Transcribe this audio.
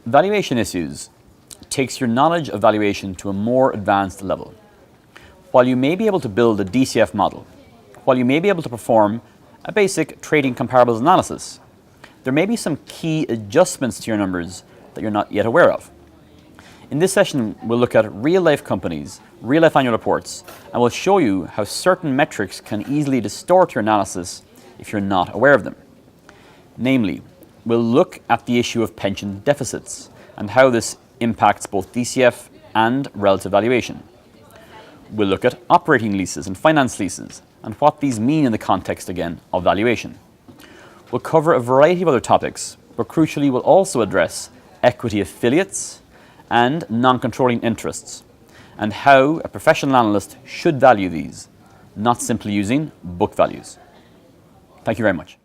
Valuation Issues takes your knowledge of valuation to a more advanced level. While you may be able to build a DCF model, while you may be able to perform a basic trading comparables analysis, there may be some key adjustments to your numbers that you're not yet aware of. In this session, we'll look at real-life companies, real-life annual reports, and we'll show you how certain metrics can easily distort your analysis if you're not aware of them. Namely, we'll look at the issue of pension deficits and how this impacts both DCF and relative valuation. We'll look at operating leases and finance leases and what these mean in the context, again, of valuation. We'll cover a variety of other topics, but crucially we'll also address equity affiliates and non-controlling interests and how a professional analyst should value these, not simply using book values. Thank you very much.